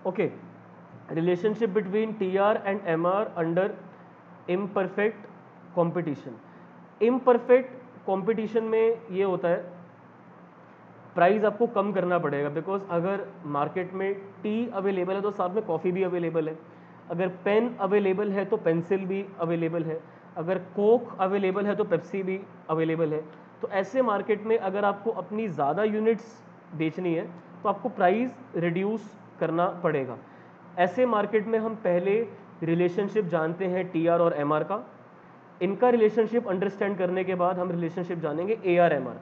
Okay, relationship between TR and MR under imperfect competition. Imperfect competition में ये होता है प्राइस आपको कम करना पड़ेगा, बिकॉज अगर मार्केट में टी अवेलेबल है तो साथ में कॉफ़ी भी अवेलेबल है, अगर पेन अवेलेबल है तो पेंसिल भी अवेलेबल है, अगर कोक अवेलेबल है तो पेप्सी भी अवेलेबल है। तो ऐसे मार्केट में अगर आपको अपनी ज़्यादा यूनिट्स बेचनी है तो आपको प्राइस रिड्यूस करना पड़ेगा। ऐसे मार्केट में हम पहले रिलेशनशिप जानते हैं टीआर और एमआर का। इनका रिलेशनशिप अंडरस्टैंड करने के बाद हम रिलेशनशिप जानेंगे एआर एमआर।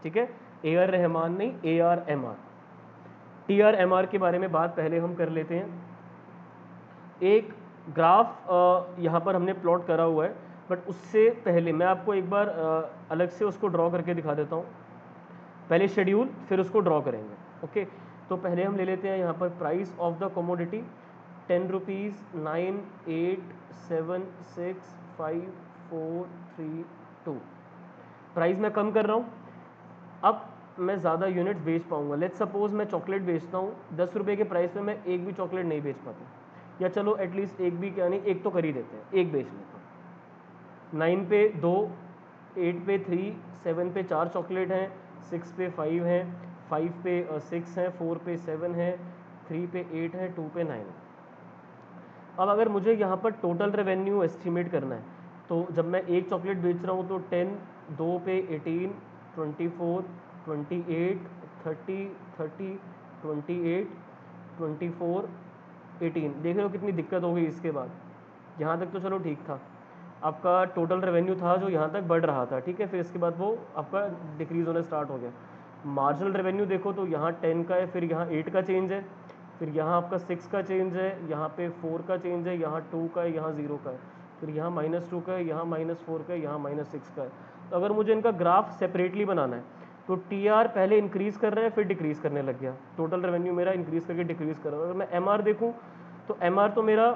ठीक है, एआर रहमान नहीं, एआर एमआर। टीआर एमआर के बारे में बात पहले हम कर लेते हैं। एक ग्राफ यहाँ पर हमने प्लॉट करा हुआ है, बट उससे पहले मैं आपको एक बार अलग से उसको ड्रॉ करके दिखा देता हूँ। पहले शेड्यूल फिर उसको ड्रॉ करेंगे। ओके, तो पहले हम ले लेते हैं यहाँ पर price of the commodity 10 rupees 9 8 7 6 5 4 3 2। Price मैं कम कर रहा हूँ, अब मैं ज़्यादा यूनिट्स बेच पाऊंगा। लेट्स सपोज मैं चॉकलेट बेचता हूँ 10 रुपये के प्राइस में, मैं एक भी चॉकलेट नहीं बेच पाता, या चलो एटलीस्ट एक भी, क्या नहीं, एक तो कर ही देते हैं, एक बेच लेता हूँ। 9 पे 2, 8 पे 3, 7 पे 4 चॉकलेट हैं, 6 पे 5 हैं, 5 पे 6 हैं, 4 पे 7 हैं, 3 पे 8 है, 2 पे 9 है। अब अगर मुझे यहाँ पर टोटल रेवेन्यू एस्टिमेट करना है, तो जब मैं एक चॉकलेट बेच रहा हूँ तो 10, 2 पे 18, 24, 28, 30, 30, 28, 24, 18। देख रहे हो कितनी दिक्कत हो गई इसके बाद। यहाँ तक तो चलो ठीक था, आपका टोटल रेवेन्यू था जो यहाँ तक बढ़ रहा था, ठीक है, फिर इसके बाद वो आपका डिक्रीज होना स्टार्ट हो गया। मार्जिनल रेवेन्यू देखो तो यहाँ 10 का है, फिर यहाँ 8 का चेंज है, फिर यहाँ आपका 6 का चेंज है, यहाँ पे 4 का चेंज है, यहाँ 2 का है, यहाँ 0 का है, फिर यहाँ -2 का है, यहाँ -4 का है, यहाँ -6 का है। तो अगर मुझे इनका ग्राफ सेपरेटली बनाना है तो टीआर पहले इंक्रीज़ कर रहा है फिर डिक्रीज़ करने लग गया, टोटल रेवेन्यू मेरा इंक्रीज़ करके डिक्रीज़ कर रहा है। अगर मैं एमआर देखूँ तो एमआर तो मेरा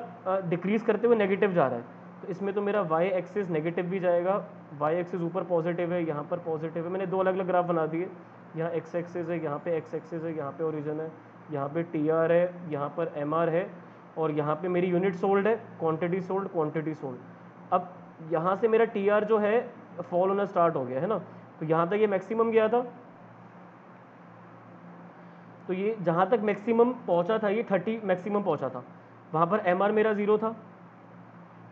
डिक्रीज़ करते हुए नेगेटिव जा रहा है, तो इसमें तो मेरा वाई एक्सिस नेगेटिव भी जाएगा, वाई एक्सिस ऊपर पॉजिटिव है, यहाँ पर पॉजिटिव है। मैंने दो अलग अलग ग्राफ बना दिए, यहाँ एक्स एक्सिस है, यहाँ पे एक्स एक्सिस है, यहाँ पे ओरिजिन है, यहाँ पे टीआर है, यहाँ पर एमआर है, और यहाँ पे मेरी यूनिट सोल्ड है, क्वांटिटी सोल्ड, क्वांटिटी सोल्ड। अब यहाँ से मेरा टीआर जो है फॉल होना स्टार्ट हो गया है ना, तो यहाँ तक ये मैक्सिमम गया था, तो ये जहाँ तक मैक्सिमम पहुँचा था ये 30 मैक्सिमम पहुँचा था, वहाँ पर एमआर मेरा 0 था,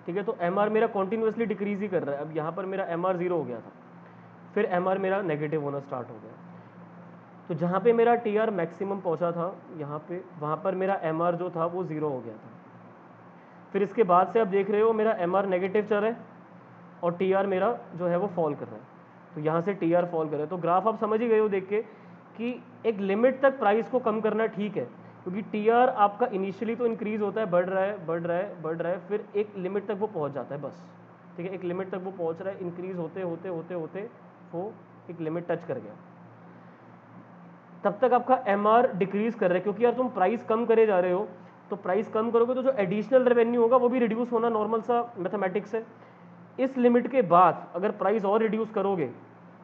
ठीक है। तो एमआर मेरा कॉन्टिन्यूसली डिक्रीज ही कर रहा है। अब यहाँ पर मेरा एमआर 0 हो गया था, फिर एमआर मेरा नेगेटिव होना स्टार्ट हो गया। तो जहाँ पे मेरा टीआर मैक्सिमम पहुँचा था यहाँ पे, वहाँ पर मेरा एमआर जो था वो 0 हो गया था। फिर इसके बाद से आप देख रहे हो मेरा एमआर नेगेटिव चल रहा है और टीआर मेरा जो है वो फॉल कर रहा है, तो यहाँ से टीआर फॉल कर रहा है। तो ग्राफ आप समझ ही गए हो देख के कि एक लिमिट तक प्राइस को कम करना ठीक है, क्योंकि टीआर आपका इनिशियली तो इंक्रीज होता है, बढ़ रहा है बढ़ रहा है बढ़ रहा है, फिर एक लिमिट तक वो पहुँच जाता है बस, ठीक है। एक लिमिट तक वो पहुँच रहा है, इंक्रीज होते होते होते होते वो एक लिमिट टच कर गया, तब तक आपका एमआर डिक्रीज कर रहा है, क्योंकि यार तुम प्राइस कम करे जा रहे हो, तो प्राइस कम करोगे तो जो एडिशनल रेवेन्यू होगा वो भी रिड्यूस होना नॉर्मल सा मैथमेटिक्स है। इस लिमिट के बाद अगर प्राइस और रिड्यूस करोगे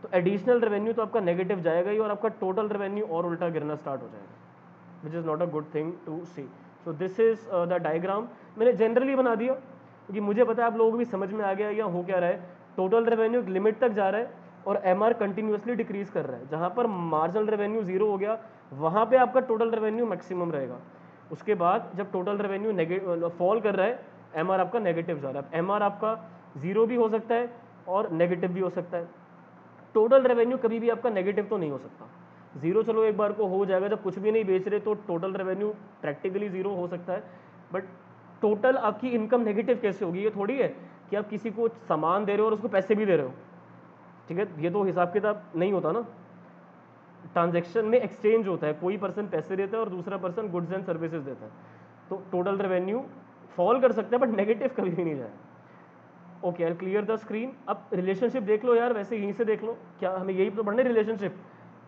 तो एडिशनल रेवेन्यू तो आपका नेगेटिव जाएगा ही, और आपका टोटल रेवेन्यू और उल्टा गिरना स्टार्ट हो जाएगा, which is not a good thing to see. So this is the diagram. मैंने जनरली बना दिया क्योंकि मुझे पता है आप लोगों को भी समझ में आ गया या हो क्या रहा है। टोटल रेवेन्यू एक लिमिट तक जा रहा है और एमआर कंटिन्यूसली डिक्रीज कर रहा है। जहाँ पर मार्जिनल रेवेन्यू 0 हो गया वहाँ पे आपका टोटल रेवेन्यू मैक्सिमम रहेगा। उसके बाद जब टोटल रेवेन्यू नेगेटिव फॉल कर रहा है, एमआर आपका नेगेटिव जा रहा है। एमआर आपका 0 भी हो सकता है और नेगेटिव भी हो सकता है। टोटल रेवेन्यू कभी भी आपका नेगेटिव तो नहीं हो सकता। 0 चलो एक बार को हो जाएगा, जब कुछ भी नहीं बेच रहे तो टोटल रेवेन्यू प्रैक्टिकली 0 हो सकता है, बट टोटल आपकी इनकम नेगेटिव कैसे होगी? ये थोड़ी है कि आप किसी को सामान दे रहे हो और उसको पैसे भी दे रहे हो, ठीक है, ये तो हिसाब किताब नहीं होता ना। ट्रांजैक्शन में एक्सचेंज होता है, कोई पर्सन पैसे देता है और दूसरा पर्सन गुड्स एंड सर्विसेज देता है, तो टोटल रेवेन्यू फॉल कर सकता है बट नेगेटिव कभी भी नहीं जाएगा। Okay, I clear the screen. अब रिलेशनशिप देख लो यार, वैसे यहीं से देख लो, क्या हमें यही तो पढ़ना है रिलेशनशिप।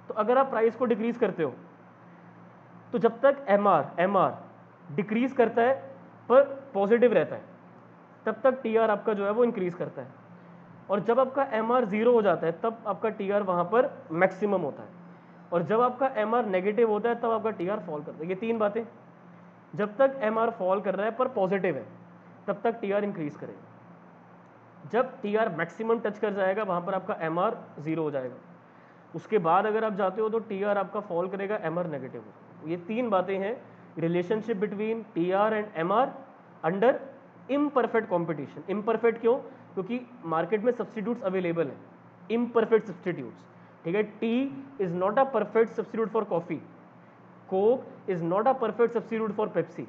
तो अगर आप प्राइस को डिक्रीज करते हो तो जब तक एमआर डिक्रीज करता है पर पॉजिटिव रहता है, तब तक टीआर आपका जो है वो इंक्रीज करता है, और जब आपका एमआर 0 हो जाता है तब आपका टीआर वहां पर मैक्सिमम होता है, और जब आपका एमआर नेगेटिव होता है तब आपका टीआर फॉल करता है। ये तीन बातें जब तक एम आर फॉल कर रहा है पर पॉजिटिव है तब तक टी आर इंक्रीज करेगा। जब टी आर मैक्सिमम टच कर जाएगा वहां पर आपका एम आर जीरो हो जाएगा। उसके बाद अगर आप जाते हो तो टी आर आपका फॉल करेगा, एम आर नेगेटिव हो। ये तीन बातें हैं relationship between T R and M R under imperfect competition. Imperfect क्यों? क्योंकि मार्केट में सब्सटीट्यूट्स अवेलेबल हैं, इम्परफेक्ट सब्सटीट्यूट्स, ठीक है। Tea is not a perfect substitute for coffee, Coke is not a perfect substitute for Pepsi,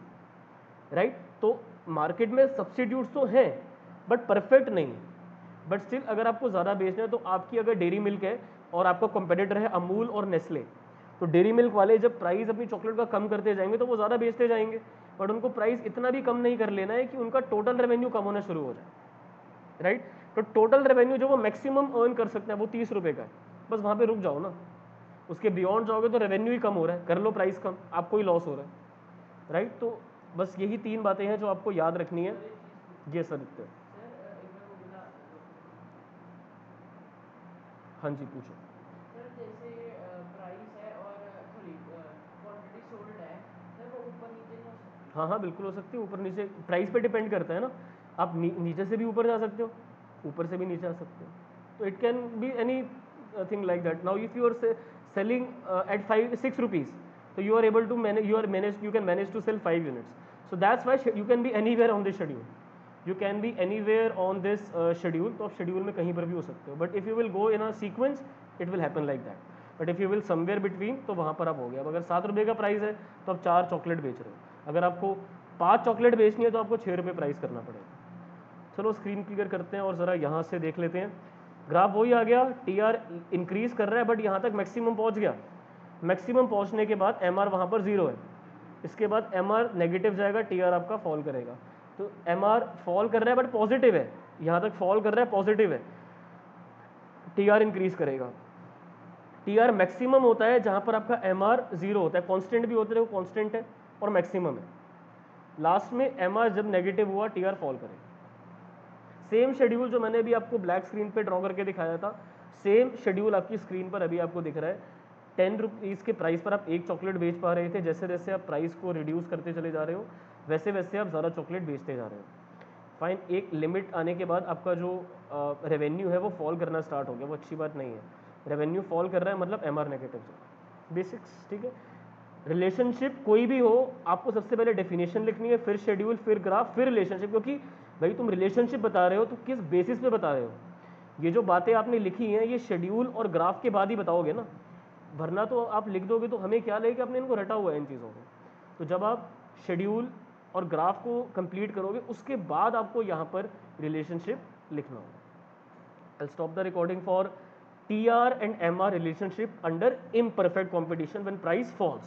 right. तो market में substitutes तो हैं बट परफेक्ट नहीं है। बट स्टिल अगर आपको ज़्यादा बेचना है तो आपकी अगर डेयरी मिल्क है और आपका कंपेटिटर है अमूल और नेस्ले, तो डेयरी मिल्क वाले जब प्राइस अपनी चॉकलेट का कम करते जाएंगे तो वो ज़्यादा बेचते जाएंगे, बट उनको प्राइस इतना भी कम नहीं कर लेना है कि उनका टोटल रेवेन्यू कम होना शुरू हो जाए, राइट। तो टोटल रेवेन्यू जो वो मैक्सिमम अर्न कर सकते हैं वो 30 रुपये का है, बस वहाँ पे रुक जाओ ना। उसके बियॉन्ड जाओगे तो रेवेन्यू ही कम हो रहा है, कर लो प्राइस कम, आपको ही लॉस हो रहा है, राइट। तो बस यही तीन बातें हैं जो आपको याद रखनी है। ये सर दिखते हैं। हाँ जी पूछो। सर जैसे प्राइस है और सॉरी क्वांटिटी सोल्ड है सर, वो ऊपर नीचे नहीं हो सकती? हाँ हाँ बिल्कुल हो सकती है, ऊपर नीचे प्राइस पे डिपेंड करता है ना। आप नीचे से भी ऊपर जा सकते हो, ऊपर से भी नीचे आ सकते हो, तो it can be anything like that. Now if you are selling at 5-6 rupees, तो you are able to manage, you can manage to sell 5 units, so that's why you can be anywhere on this schedule, you can be anywhere on this schedule. तो आप schedule में कहीं पर भी हो सकते हो, but if you will go in a sequence it will happen like that, but if you will somewhere between तो वहाँ पर आप हो गया। अब अगर 7 रुपये का प्राइस है तो आप 4 चॉकलेट बेच रहे हो, अगर आपको 5 चॉकलेट बेचनी है तो आपको 6 रुपये प्राइस करना पड़ेगा। चलो स्क्रीन क्लियर करते हैं और ज़रा यहाँ से देख लेते हैं। ग्राफ वही आ गया, टी आर इंक्रीज कर रहा है बट यहाँ तक मैक्सिमम पहुँच गया। मैक्सिमम पहुँचने के बाद एम आर वहाँ पर जीरो है, इसके बाद एम आर नेगेटिव जाएगा, टी आर आपका फॉल करेगा। तो एम आर फॉल कर रहा है बट पॉजिटिव है, यहाँ तक फॉल कर रहा है पॉजिटिव है, टी आर इंक्रीज करेगा। टी आर मैक्सिमम होता है जहाँ पर आपका एम आर जीरो होता है, कॉन्स्टेंट भी होता है, वो कॉन्स्टेंट है और मैक्सिमम है। लास्ट में एम आर जब नेगेटिव हुआ टी आर फॉल करेगा। सेम शेड्यूल जो मैंने अभी आपको ब्लैक स्क्रीन पे ड्रॉ करके दिखाया था, सेम शेड्यूल आपकी स्क्रीन पर अभी आपको दिख रहा है। 10 रुपीज़ के प्राइस पर आप एक चॉकलेट बेच पा रहे थे, जैसे जैसे आप प्राइस को रिड्यूस करते चले जा रहे हो वैसे वैसे आप ज़्यादा चॉकलेट बेचते जा रहे हो। फाइन, एक लिमिट आने के बाद आपका जो रेवेन्यू है वो फॉल करना स्टार्ट हो गया, वो अच्छी बात नहीं है। रेवेन्यू फॉल कर रहा है मतलब एम आर नेगेटिव है, बेसिक्स, ठीक है। रिलेशनशिप कोई भी हो, आपको सबसे पहले डेफिनेशन लिखनी है, फिर शेड्यूल, फिर ग्राफ, फिर रिलेशनशिप, क्योंकि भाई तुम रिलेशनशिप बता रहे हो तो किस बेसिस पे बता रहे हो। ये जो बातें आपने लिखी हैं ये शेड्यूल और ग्राफ के बाद ही बताओगे ना, वरना तो आप लिख दोगे तो हमें क्या लगेगा आपने इनको रटा हुआ है इन चीज़ों को। तो जब आप शेड्यूल और ग्राफ को कंप्लीट करोगे उसके बाद आपको यहाँ पर रिलेशनशिप लिखना होगा। I'll stop the recording for TR and MR relationship under imperfect competition when price falls.